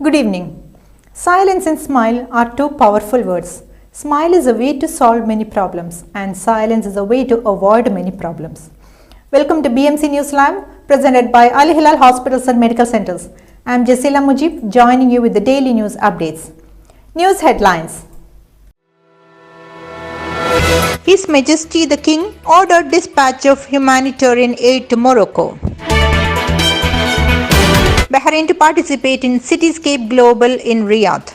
Good evening. Silence and smile are two powerful words. Smile is a way to solve many problems and silence is a way to avoid many problems. Welcome to BMC News Lab presented by Al Hilal Hospitals and Medical Centers. I am Jasila Mujib joining you with the daily news updates. News headlines. His Majesty the King ordered dispatch of humanitarian aid to Morocco. Bahrain to participate in Cityscape Global in Riyadh.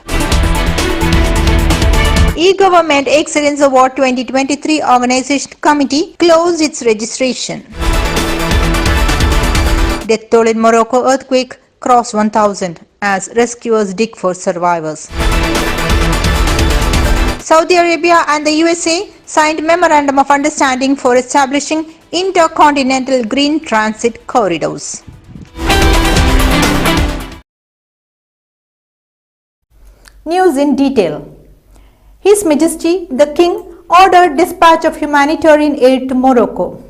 E-Government Excellence Award 2023 Organization Committee closed its registration. Death toll in Morocco earthquake crossed 1,000 as rescuers dig for survivors. Saudi Arabia and the USA signed Memorandum of Understanding for establishing intercontinental green transit corridors. News in detail. His Majesty the King ordered dispatch of humanitarian aid to Morocco.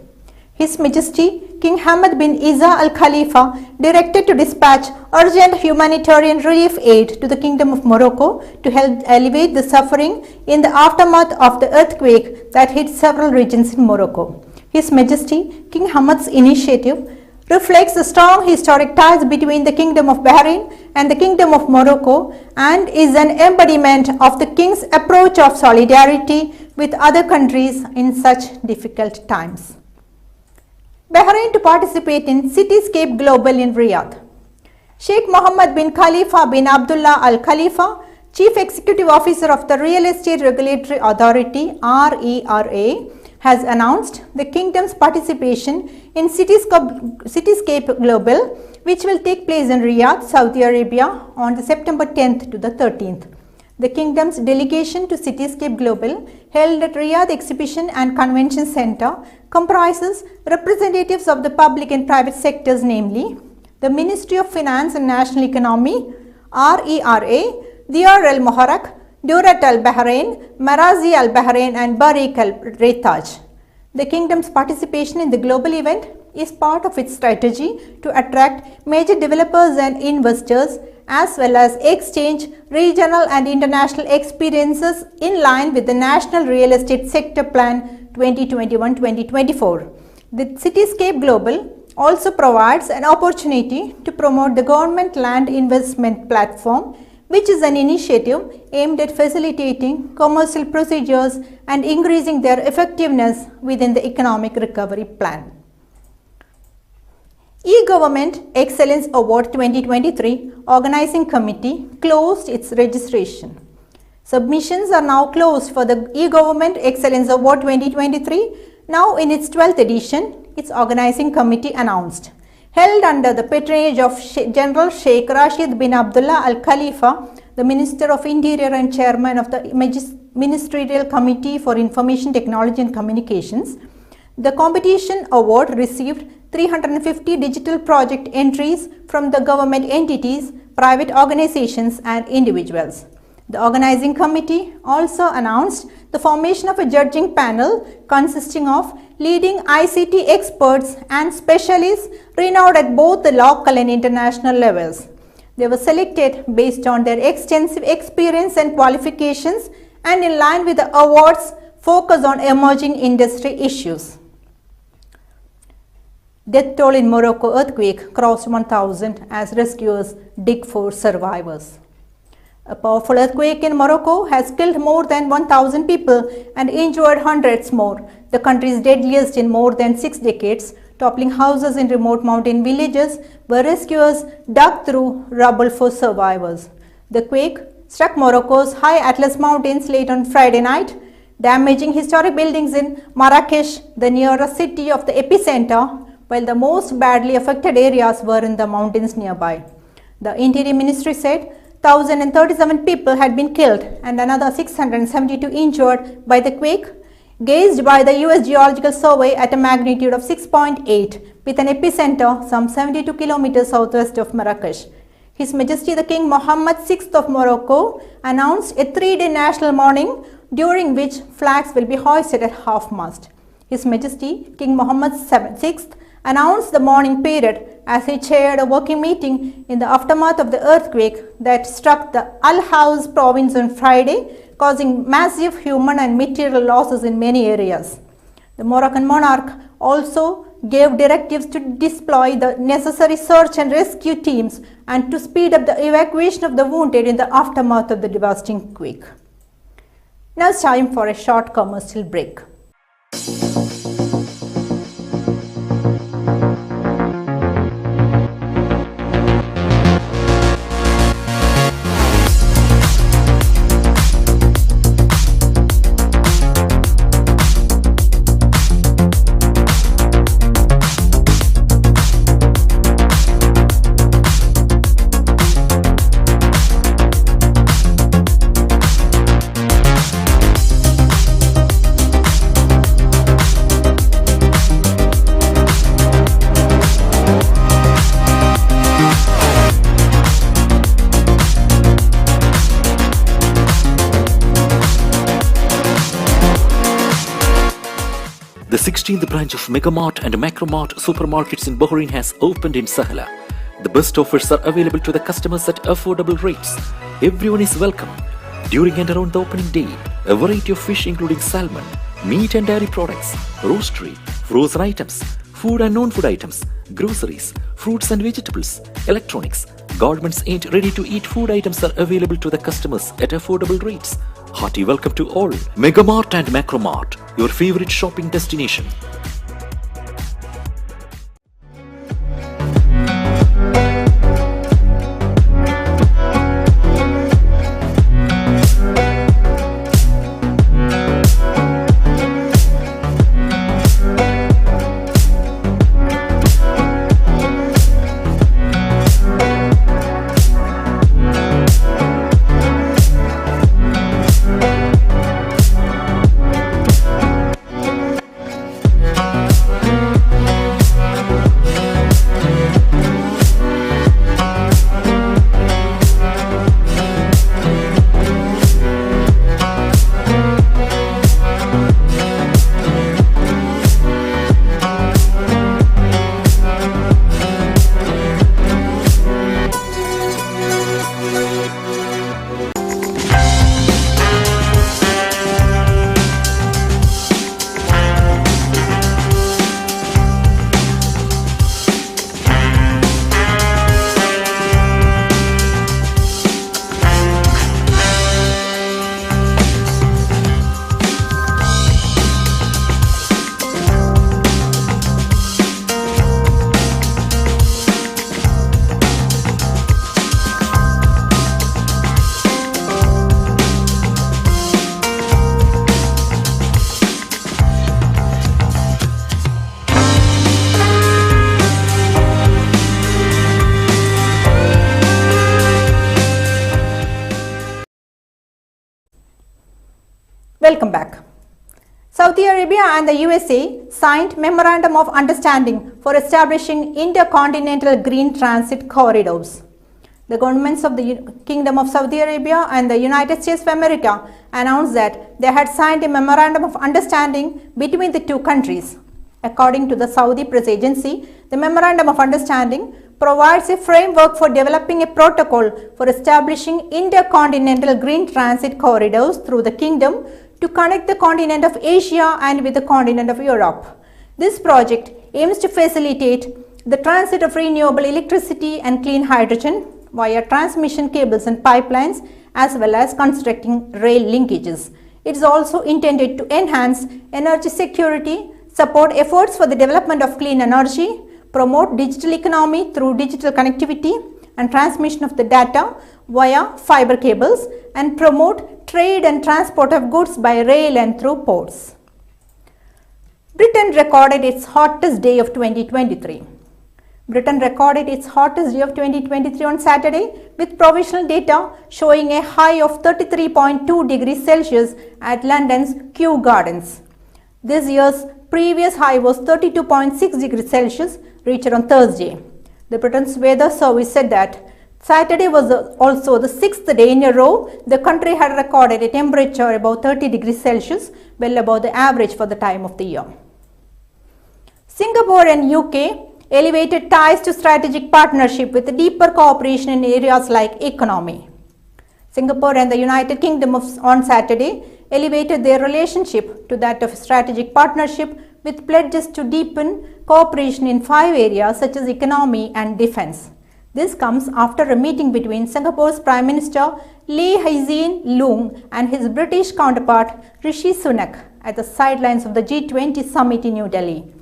His Majesty King Hamad bin Isa Al Khalifa directed to dispatch urgent humanitarian relief aid to the Kingdom of Morocco to help alleviate the suffering in the aftermath of the earthquake that hit several regions in Morocco. His Majesty King Hamad's initiative reflects the strong historic ties between the Kingdom of Bahrain and the Kingdom of Morocco and is an embodiment of the King's approach of solidarity with other countries in such difficult times. Bahrain to participate in Cityscape Global in Riyadh. Sheikh Mohammed bin Khalifa bin Abdullah Al Khalifa, Chief Executive Officer of the Real Estate Regulatory Authority (RERA), has announced the Kingdom's participation in Cityscape Global, which will take place in Riyadh, Saudi Arabia on the September 10th to the 13th. The Kingdom's delegation to Cityscape Global, held at Riyadh Exhibition and Convention Centre, comprises representatives of the public and private sectors, namely the Ministry of Finance and National Economy, RERA, Diyar Al Muharrak, Durat Al Bahrain, Marazi Al Bahrain and Barik Al Raitaj. The Kingdom's participation in the global event is part of its strategy to attract major developers and investors as well as exchange regional and international experiences in line with the National Real Estate Sector Plan 2021-2024. The Cityscape Global also provides an opportunity to promote the government land investment platform, which is an initiative aimed at facilitating commercial procedures and increasing their effectiveness within the economic recovery plan. E-Government Excellence Award 2023 Organizing Committee closed its registration. Submissions are now closed for the E-Government Excellence Award 2023, now in its 12th edition, its Organizing Committee announced. Held under the patronage of General Sheikh Rashid bin Abdullah Al Khalifa, the Minister of Interior and Chairman of the Ministerial Committee for Information Technology and Communications, the competition award received 350 digital project entries from the government entities, private organizations and individuals. The organizing committee also announced the formation of a judging panel consisting of leading ICT experts and specialists renowned at both the local and international levels. They were selected based on their extensive experience and qualifications and in line with the awards focus on emerging industry issues. Death toll in Morocco earthquake crossed 1,000 as rescuers dig for survivors. A powerful earthquake in Morocco has killed more than 1,000 people and injured hundreds more, the country's deadliest in more than 6 decades, toppling houses in remote mountain villages where rescuers dug through rubble for survivors. The quake struck Morocco's high Atlas Mountains late on Friday night, damaging historic buildings in Marrakesh, the nearest city of the epicenter, while the most badly affected areas were in the mountains nearby. The Interior Ministry said 1,037 people had been killed and another 672 injured by the quake, gauged by the US Geological Survey at a magnitude of 6.8 with an epicenter some 72 kilometers southwest of Marrakesh. His Majesty the King Mohammed VI of Morocco announced a 3-day national mourning during which flags will be hoisted at half-mast. His Majesty King Mohammed VI announced the mourning period as he chaired a working meeting in the aftermath of the earthquake that struck the Al Haus province on Friday, causing massive human and material losses in many areas. The Moroccan monarch also gave directives to deploy the necessary search and rescue teams and to speed up the evacuation of the wounded in the aftermath of the devastating quake. Now it's time for a short commercial break. The 16th branch of Megamart and Macromart supermarkets in Bahrain has opened in Sahla. The best offers are available to the customers at affordable rates. Everyone is welcome. During and around the opening day, a variety of fish including salmon, meat and dairy products, roastery, frozen items, food and non-food items, groceries, fruits and vegetables, electronics, garments and ready-to-eat food items are available to the customers at affordable rates. Hearty welcome to all. Megamart and Macromart, your favorite shopping destination. Welcome back. Saudi Arabia and the USA signed Memorandum of Understanding for establishing intercontinental green transit corridors. The governments of the Kingdom of Saudi Arabia and the United States of America announced that they had signed a Memorandum of Understanding between the two countries. According to the Saudi press agency, the Memorandum of Understanding provides a framework for developing a protocol for establishing intercontinental green transit corridors through the kingdom to connect the continent of Asia and with the continent of Europe. This project aims to facilitate the transit of renewable electricity and clean hydrogen via transmission cables and pipelines, as well as constructing rail linkages. It is also intended to enhance energy security, support efforts for the development of clean energy, promote digital economy through digital connectivity and transmission of the data via fiber cables, and promote trade and transport of goods by rail and through ports. Britain recorded its hottest day of 2023. Britain recorded its hottest day of 2023 on Saturday, with provisional data showing a high of 33.2 degrees Celsius at London's Kew Gardens. This year's previous high was 32.6 degrees Celsius, reached on Thursday. The Britain's weather service said that Saturday was also the sixth day in a row the country had recorded a temperature above 30 degrees Celsius, well above the average for the time of the year. Singapore and UK elevated ties to strategic partnership with deeper cooperation in areas like economy. Singapore and the United Kingdom on Saturday elevated their relationship to that of strategic partnership with pledges to deepen cooperation in 5 areas such as economy and defense. This comes after a meeting between Singapore's Prime Minister Lee Hsien Loong and his British counterpart Rishi Sunak at the sidelines of the G20 summit in New Delhi.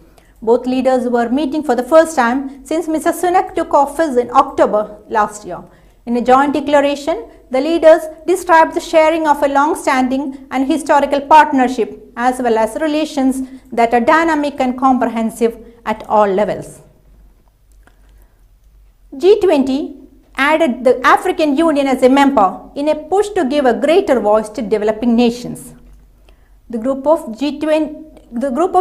Both leaders were meeting for the first time since Mr. Sunak took office in October last year. In a joint declaration, the leaders described the sharing of a long-standing and historical partnership as well as relations that are dynamic and comprehensive at all levels. G20 added the African Union as a member in a push to give a greater voice to developing nations. The group of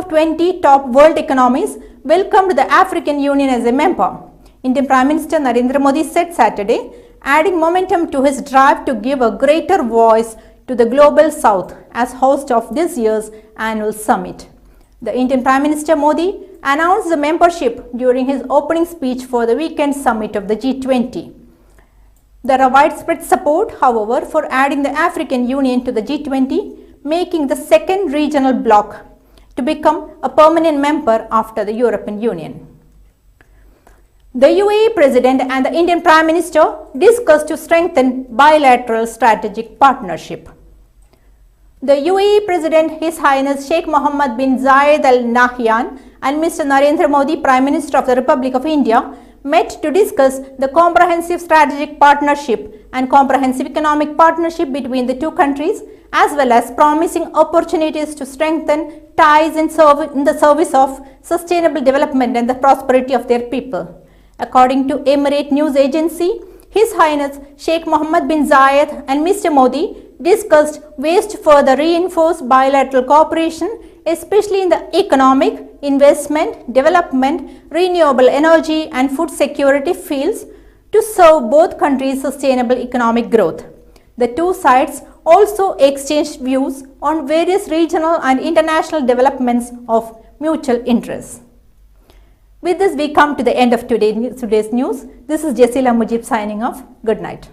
20 top world economies welcomed the African Union as a member. Indian Prime Minister Narendra Modi said Saturday, adding momentum to his drive to give a greater voice to the Global South as host of this year's annual summit. The Indian Prime Minister Modi announced the membership during his opening speech for the weekend summit of the G20. There are widespread support, however, for adding the African Union to the G20, making the second regional bloc to become a permanent member after the European Union. The UAE President and the Indian Prime Minister discussed to strengthen bilateral strategic partnership. The UAE President His Highness Sheikh Mohammed bin Zayed Al Nahyan and Mr. Narendra Modi, Prime Minister of the Republic of India, met to discuss the comprehensive strategic partnership and comprehensive economic partnership between the two countries, as well as promising opportunities to strengthen ties in the service of sustainable development and the prosperity of their people. According to Emirate News Agency, His Highness Sheikh Mohammed bin Zayed and Mr. Modi discussed ways to further reinforce bilateral cooperation, especially in the economic, investment, development, renewable energy and food security fields to serve both countries' sustainable economic growth. The two sides also exchanged views on various regional and international developments of mutual interest. With this, we come to the end of today's news. This is Jasila Mujib signing off. Good night.